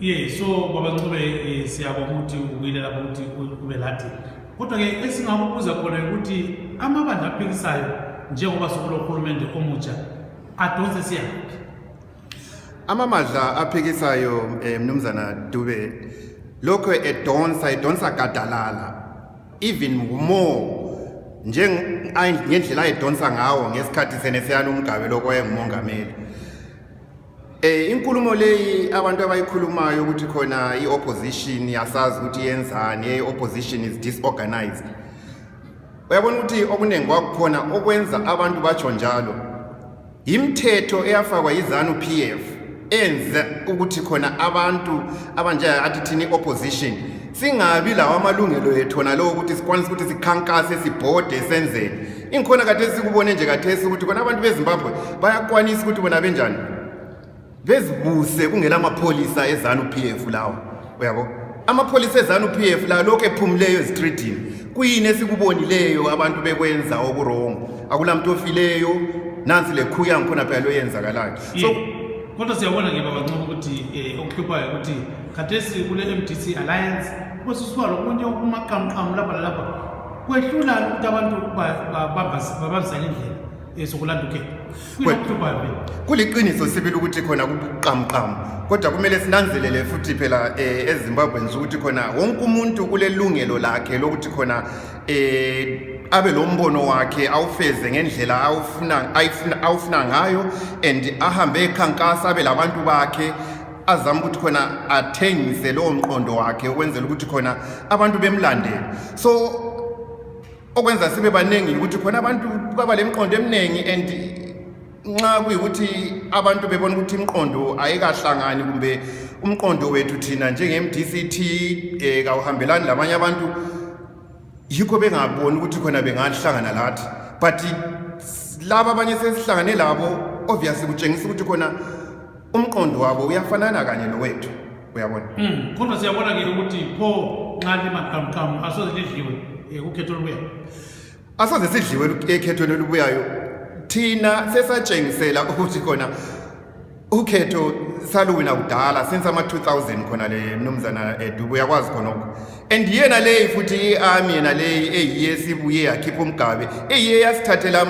So babancube siyabonga ukuthi uyilela ukuthi ube lati. Kodwa ke esingakubuza khona ukuthi amabandla aphikisayo njengoba sokulo uhulumende omutsha adonse siyaphi. Amabandla aphikisayo mnumzana Dube lokho edonsa gadalala even more ngendlela ayidonsa ngawo ngesikhathi senesiyana umgabe lokho ngumongameli. Inkulumo leyi abantu abayikhulumayo ukuthi khona i-opposition yasazi ukuthi yenzani, i-opposition is disorganized. Uyabona ukuthi okuningi kwakukhona okwenza abantu batsho njalo. Imithetho eyafakwa yiZanu PF enza ukuthi khona abantu abanjaya athi thini opposition singabi lawa amalungelo ethu wona lo ukuthi sikwanise ukuthi sikhankase sibhode senzele. Inkhona kade sikubone nje kathesi ukuthi khona abantu beZimbabwe bayakwanisa ukuthi bona benjani bezibuse kungela amapholisa eZanu PF lawo. Uyabo amapholisa eZanu PF la lokho ephumuleyo ezitreetini kuyini esikubonileyo abantu bekwenza okurongo akulamuntu ofileyo nansi lekhuya ngikhona phela loyenzakalayo. So kodwa siyabona ke babancoma ukuthi okuhluphayo ukuthi khathesi kule MDC alliance kusiswalo kunye ukumaqhamqhamu lapha kwehlula ukuthi abantu babambisana indlela sokulanda ukhetho. Kuliqiniso sibili ukuthi khona kubuqhamqhamu kodwa kumele sinanzelele futhi phela eZimbabwe ukuthi khona wonke umuntu kulelungelo lakhe lokuthi khona abe lombono wakhe awufeze ngendlela awufuna ngayo and ahambe ekhankasa abe labantu bakhe azama ukuthi khona athengise lo mqondo wakhe ukwenzela ukuthi khona abantu bemlandele. So okwenza sibe baningi ukuthi khona abantu baba lemqondo eminingi and nxa kuyikuthi abantu bebona ukuthi imqondo ayikahlangani kumbe umqondo wethu thina njenge-MDCT kawuhambelani labanye abantu yikho bengaboni ukuthi khona bengahlangana lathi, but laba abanye sesihlangane labo obviously kutshengisa ukuthi khona umqondo wabo uyafanana kanye nowethu. Uyabona kodwa siyabona ke ukuthi pho nxa limaqhamqhamu asoze lidliwe ukhetho olubuyayo. Asoze sidliwe ekhethweni olubuyayo. Thina sesatshengisela ukuthi khona ukhetho saluwina kudala since ama-2000 khona le mnumzana Dube uyakwazi khonokho. And yena leyi futhi i-army yena leyi eyiye sibuye yakhipha umgabe eyiye yasithathela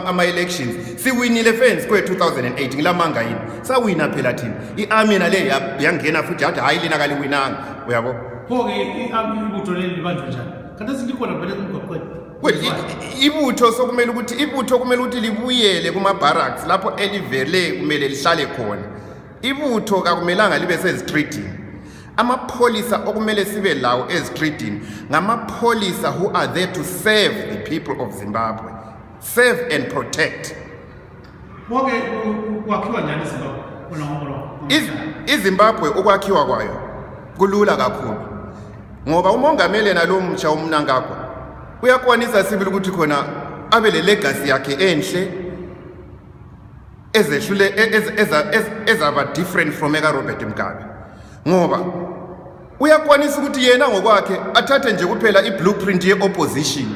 ama-elections siwinile fence kwe-2008 ngilamanga yini sawina phela thina i-army yena leyi yangena futhi yathi hayi lina kaliwinanga. Uyabo pho-ke i-army ibutho leli libanjwe njani khathesi likhona vele kumgaqweni. Ibutho sokumele ukuthi libuyele kuma-barracks lapho elivele kumele lihlale khona. Ibutho kakumelanga libe sezitreetini. Amapholisa okumele sibe lawo ezitreetini ngamapholisa who are there to serve the people of Zimbabwe, serve and protect. Bonke kwakhiwa njani Zimbabwe? iZimbabwe ukwakhiwa kwayo kulula kakhulu ngoba umongameli nalo mtsha umnangagwa uyakwanisa sibili ukuthi khona abe le legacy yakhe enhle ezehlule ezaba different from eka Robert Mugabe ngoba uyakwanisa ukuthi yena ngokwakhe athathe nje kuphela i-blueprint ye-opposition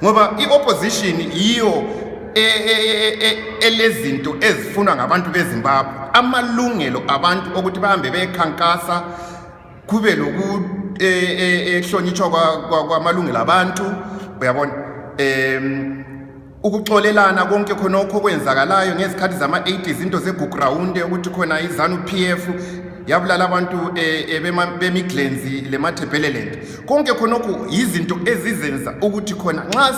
ngoba i-opposition yiyo elezinto ezifunwa ngabantu beZimbabwe amalungelo abantu ukuthi bahambe bekhankasa kube ehlonitshwa kwamalungelo abantu. Uyabona ukuxolelana konke khonokho kwenzakalayo ngezikhathi zama-80s into zeGugurawunde ukuthi khona iZanu PF yabulala abantu bemiglenz lemathebheleland konke khonokho yizinto ezizenza ukuthi khona nxa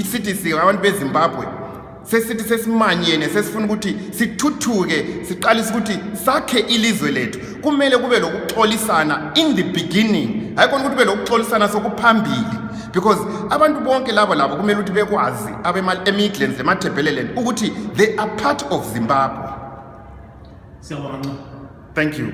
sithi singabantu beZimbabwe sesithi sesimanyene sesifuna ukuthi sithuthuke siqalise ukuthi sakhe ilizwe lethu kumele kube lokuxolisana in the beginning hayi khona ukuthi kube lokuxolisana sokuphambili because abantu bonke labo kumele ukuthi bekwazi emiglenz lemathebheleland ukuthi they are part of Zimbabwe. Siyabonga. Thank you.